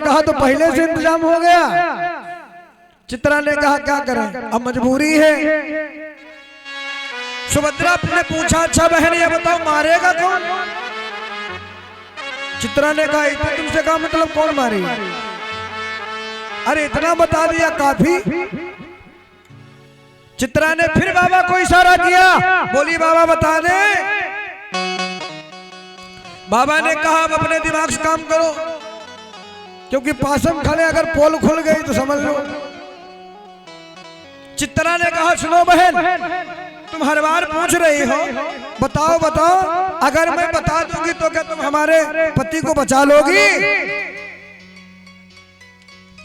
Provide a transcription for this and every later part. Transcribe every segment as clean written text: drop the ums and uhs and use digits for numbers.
कहा तो पहले से इंतजाम हो गया। चित्रा ने कहा क्या करें, अब मजबूरी है। सुभद्रा ने पूछा अच्छा बहन ये बताओ मारेगा कौन? चित्रा ने कहा इतना तुमसे कहा मतलब कौन मारेगा? अरे इतना बता दिया काफी। चित्रा ने फिर बाबा को इशारा किया, बोली बाबा बता दे। बाबा ने कहा अब अपने दिमाग से काम करो, क्योंकि पासम खाने अगर पोल खुल गई तो समझ लो। चित्रा ने कहा सुनो बहन, तुम हर बार पूछ रही हो बताओ बताओ, अगर मैं बता दूंगी तो क्या तुम हमारे पति को बचा लोगी?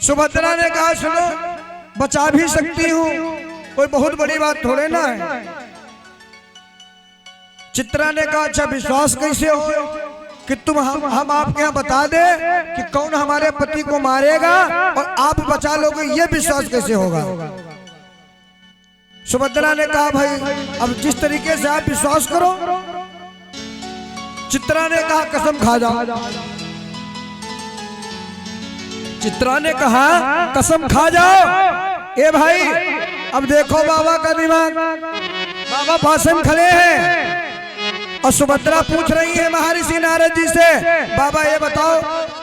सुभद्रा ने कहा सुनो बचा भी सकती हूँ, कोई बहुत बड़ी बात थोड़े ना है। चित्रा ने कहा अच्छा विश्वास कैसे हो कि तुम हम आपके यहाँ बता दे कि कौन हमारे पति को मारेगा और आप बचा लोगे, ये विश्वास कैसे होगा? सुभद्रा ने कहा भाई अब जिस तरीके से आप विश्वास करो। चित्रा ने कहा कसम खा जाओ। चित्रा ने कहा कसम खा जाओ। ए भाई अब देखो बाबा का दिमाग, बाबा पासन खड़े हैं और सुभद्रा पूछ रही है महर्षि नारद जी से बाबा ये बताओ,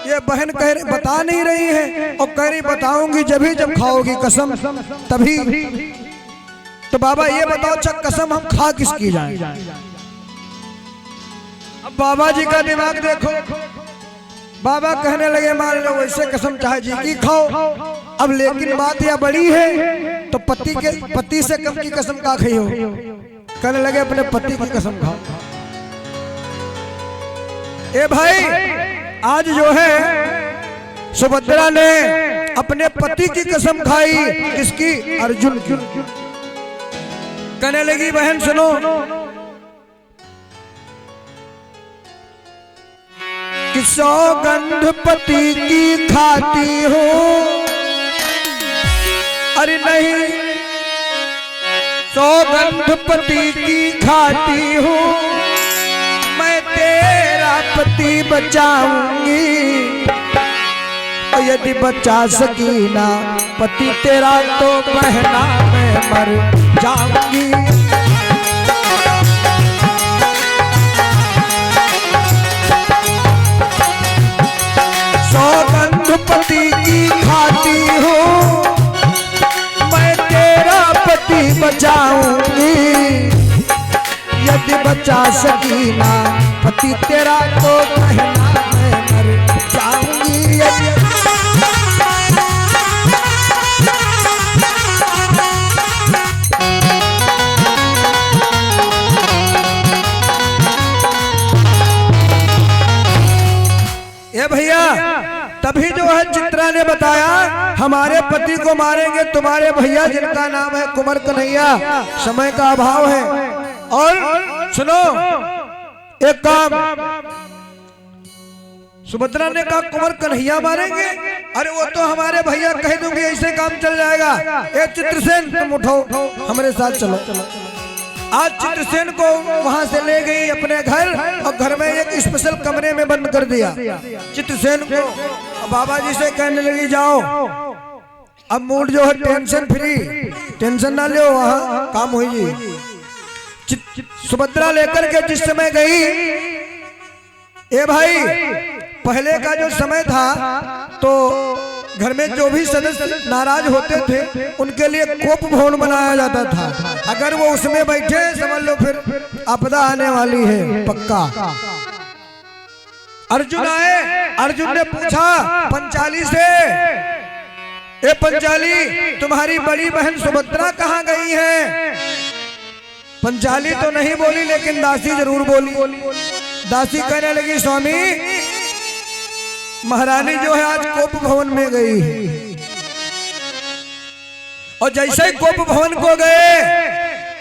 ये बहन कह बता नहीं रही है और कह रही बताऊंगी जब खाओगी कसम तभी। तो बाबा ये बताओ अच्छा कसम हम खा किसकी जाए? अब बाबा जी का दिमाग देखो, बाबा कहने लगे मान लो वैसे कसम चाहे जी की खाओ, अब लेकिन बात यह बड़ी है तो पति से कम की कसम का खाई हो? कहने लगे अपने पति की कसम खाओ। ए भाई आज जो है सुभद्रा ने अपने पति की कसम खाई, किसकी? अर्जुन की। कहने लगी बहन सुनो, कि सौगंध पति की खाती हो, अरे नहीं सौगंध पति की खाती हूँ, मैं तेरा पति बचाऊंगी, और यदि बचा सकी ना पति तेरा तो बहना मैं मर जाऊंगी। सौगंध पति की खाती हूँ, मैं तेरा पति बचाऊंगी, यदि बचा सकी ना पति तेरा तो बहना मैं मर जाऊंगी। भैया तभी जो है चित्रा ने बताया हमारे पति को मारेंगे तुम्हारे भैया जिनका नाम है कुंवर कन्हैया, समय का अभाव है। और सुनो एक काम, सुभद्रा ने कहा कुंवर कन्हैया मारेंगे? अरे वो तो हमारे भैया कह दूंगी ऐसे काम चल जाएगा। एक चित्रसेन तुम उठो हमारे साथ चलो। आज चित्रसेन को वहां से ले गई अपने घर और घर में एक स्पेशल कमरे में बंद कर दिया चित्रसेन को। बाबा जी से कहने लगी जाओ अब मूड जो है टेंशन फ्री, टेंशन ना लो, वहां काम होगी। सुभद्रा लेकर के जिस समय गई, ए भाई पहले का जो समय था तो घर में जो भी सदस्य नाराज होते थे उनके लिए कोप भवन बनाया जाता था। अगर वो उसमें बैठे समझ लो फिर आपदा आने वाली है पक्का। अर्जुन आए, अर्जुन ने पूछा पंचाली से, ए पंचाली तुम्हारी बड़ी बहन सुभद्रा कहाँ गई है? पंचाली तो नहीं बोली लेकिन दासी जरूर बोली। दासी कहने लगी स्वामी महारानी जो है आज कोप भवन में गई है। और जैसे ही कोप भवन को गए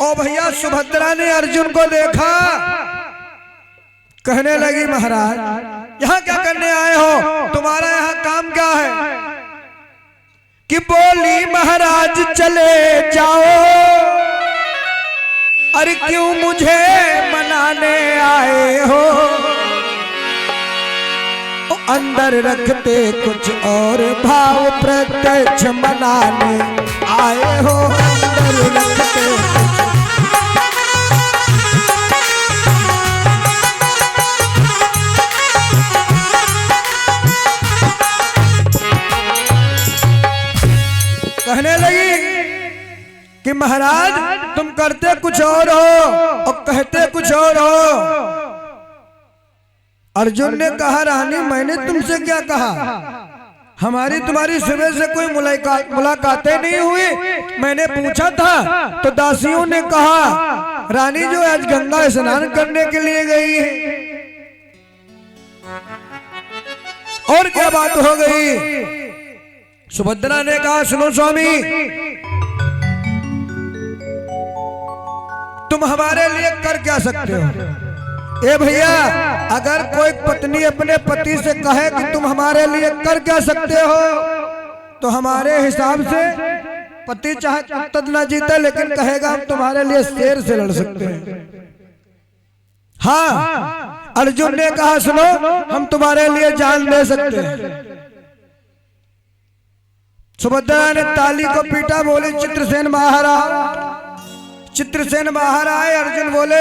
और भैया सुभद्रा ने अर्जुन को देखा, कहने लगी महाराज यहाँ क्या करने आए हो, तुम्हारा यहाँ काम क्या है? कि बोली महाराज चले जाओ, अरे क्यों मुझे मनाने आए हो? अंदर रखते कुछ और भाव प्रत्यक्ष मनाने आए हो। अंदर रखते कहने लगी कि महाराज तुम करते कुछ और हो और कहते कुछ और हो। अर्जुन ने कहा रानी मैंने तुमसे क्या कहा, हमारी तुम्हारी सुबह से कोई मुलाकातें नहीं हुई। मैंने पूछा था तो दासियों ने कहा रानी जो आज गंगा स्नान करने के लिए गई है। और क्या बात हो गई। सुभद्रा ने कहा सुनो स्वामी, तुम हमारे लिए कर क्या सकते हो। ए भैया, अगर कोई पत्नी अपने पति से कहे कि तुम हमारे लिए कर क्या सकते हो, तो हमारे हिसाब से पति चाहे तद न जीते लेकिन कहेगा हम तुम्हारे लिए शेर से लड़ सकते हैं। हाँ, अर्जुन ने कहा सुनो हम तुम्हारे लिए जान दे सकते हैं। सुभद्रा ने ताली को पीटा, बोली चित्रसेन बाहर आ। चित्रसेन बाहर आए। अर्जुन बोले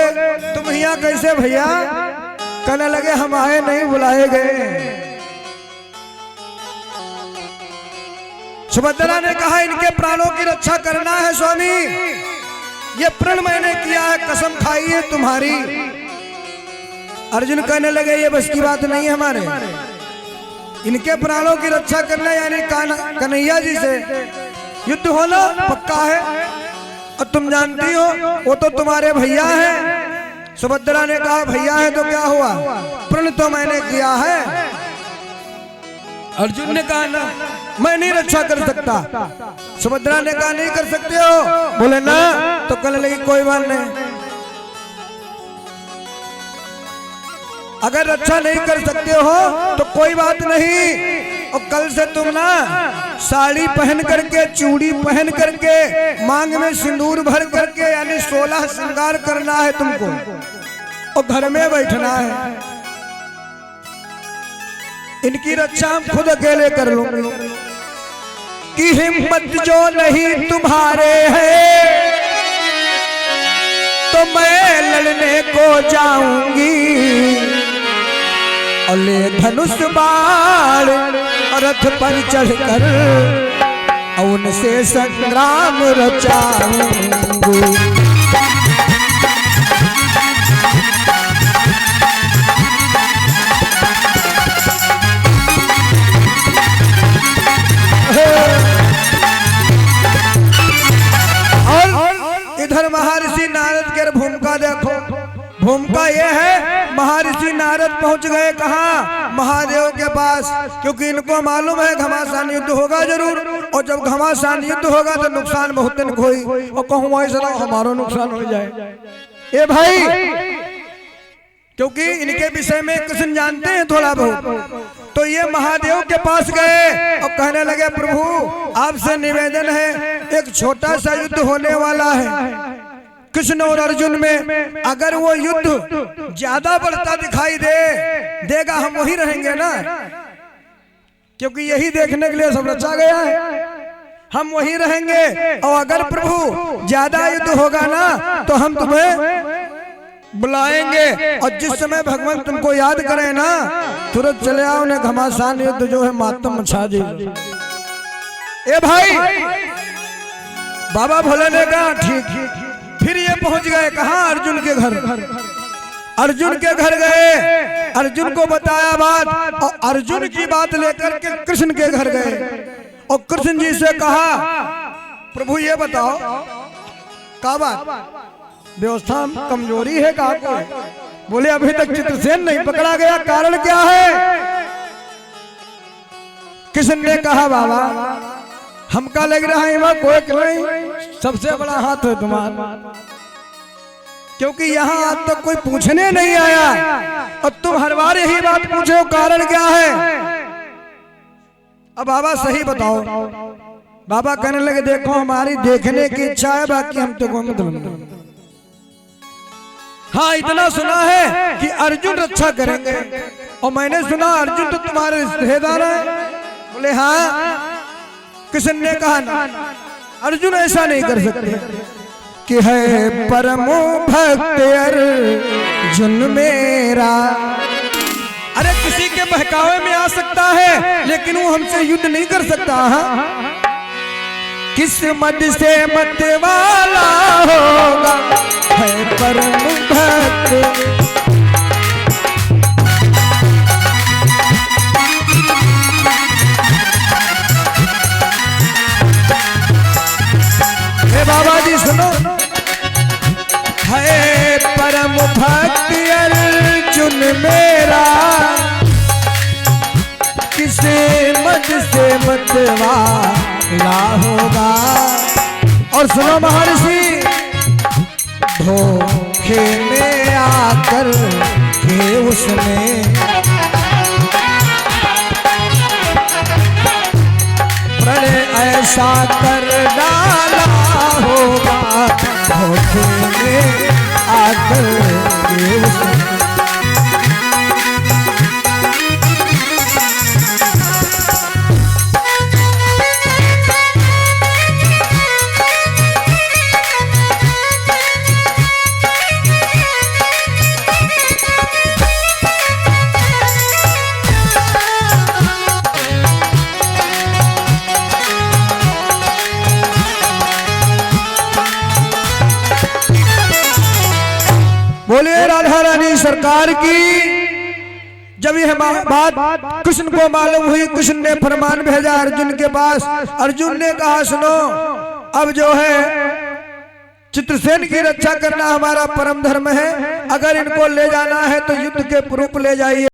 तुम यहाँ कैसे भैया। कहने लगे हम आए नहीं बुलाए गए। सुभद्रा ने कहा इनके प्राणों की रक्षा करना है स्वामी, ये प्रण मैंने किया है, कसम खाई है तुम्हारी। अर्जुन कहने लगे ये बस की बात नहीं है हमारे, इनके प्राणों की रक्षा करना यानी कन्हैया जी से युद्ध होना पक्का है। और तुम जानती हो वो तो तुम्हारे भैया हैं। सुभद्रा ने कहा भैया है तो क्या हुआ, प्रण तो मैंने किया है। अर्जुन ने कहा ना मैं नहीं रक्षा कर सकता। सुभद्रा ने कहा नहीं कर सकते हो। बोले ना, तो कहने लगी कोई बात नहीं, अगर रक्षा नहीं कर सकते हो तो कोई बात नहीं। और कल से तुम ना साड़ी पहन करके, चूड़ी पहन करके, मांग में सिंदूर भर करके यानी 16 श्रृंगार करना है तुमको और घर में बैठना है। इनकी रक्षा हम खुद अकेले कर लूंगी। कि हिम्मत जो नहीं तुम्हारे है तो मैं लड़ने को जाऊंगी। और ले धनुष बाण और रथ पर चढ़कर उनसे संग्राम रचाऊंगी। और इधर महर्षि नारद की भूमिका देखो। भूमिका ये है महर्षि नारद पहुंच गए कहाँ, महादेव के पास, क्योंकि इनको मालूम है घमासान युद्ध होगा जरूर। और जब घमासान युद्ध होगा तो नुकसान बहुत दिन कोई और कहूँ ऐसा हमारा नुकसान हो जाए। ए भाई, क्योंकि इनके विषय में कृष्ण जानते हैं थोड़ा बहुत, तो ये महादेव के पास गए और कहने लगे प्रभु आपसे निवेदन है, एक छोटा सा युद्ध होने वाला है कृष्ण और अर्जुन में, अगर वो युद्ध ज्यादा बढ़ता दिखाई देगा हम वही रहेंगे ना, क्योंकि यही देखने के लिए सब रचा गया है, हम वही रहेंगे। और अगर प्रभु ज्यादा युद्ध होगा ना तो हम तुम्हें बुलाएंगे और जिस समय भगवान तुमको याद करें ना तुरंत चले आओ, उन्हें घमासान युद्ध जो है मातम मचा दे। ए भाई, बाबा भोले ने कहा ठीक। फिर ये पहुंच गए कहाँ, अर्जुन के घर। अर्जुन के घर गए, अर्जुन को बताया बात और अर्जुन की बात लेकर के कृष्ण के घर गए और कृष्ण जी से कहा प्रभु ये बताओ क्या बात, व्यवस्था कमजोरी है कहा को? बोले अभी तक चित्रसेन नहीं पकड़ा गया, कारण क्या है? कृष्ण ने कहा बाबा हमका लग रहा है वहां कोई नहीं, सबसे बड़ा हाथ है तुम्हारा, क्योंकि यहाँ आज तक कोई पूछने नहीं आया और तुम हर बार यही बात पूछो, कारण क्या है? अब बाबा सही बताओ। बाबा कहने लगे देखो हमारी देखने की इच्छा है, बाकी हम तो मतलब हाँ इतना सुना है कि अर्जुन रक्षा करेंगे और मैंने सुना अर्जुन तो तुम्हारे रिश्तेदार है। बोले हाँ। किशन ने कहा ना, अर्जुन ऐसा नहीं कर सकते कि है परम भक्त अर्जुन मेरा। अरे किसी के बहकावे में आ सकता है लेकिन वो हमसे युद्ध नहीं कर सकता। किस्मत से मत वाला होगा है परम भक्त। बाबा जी सुनो, है परम भक्त अर्जुन मेरा, किसे मत से मतवाला होगा। और सुनो महर्षि, धोखे में आकर के उसने प्रणय ऐसा कर डाला होगा, धोखे में आकर के उसने। बोलिए राधा रानी सरकार की। जब यह बात कृष्ण को मालूम हुई, कृष्ण ने फरमान भेजा अर्जुन के पास। अर्जुन ने कहा सुनो, अब जो है चित्रसेन की रक्षा करना हमारा परम धर्म है। अगर इनको ले जाना है तो युद्ध के पूर्व ले जाइए।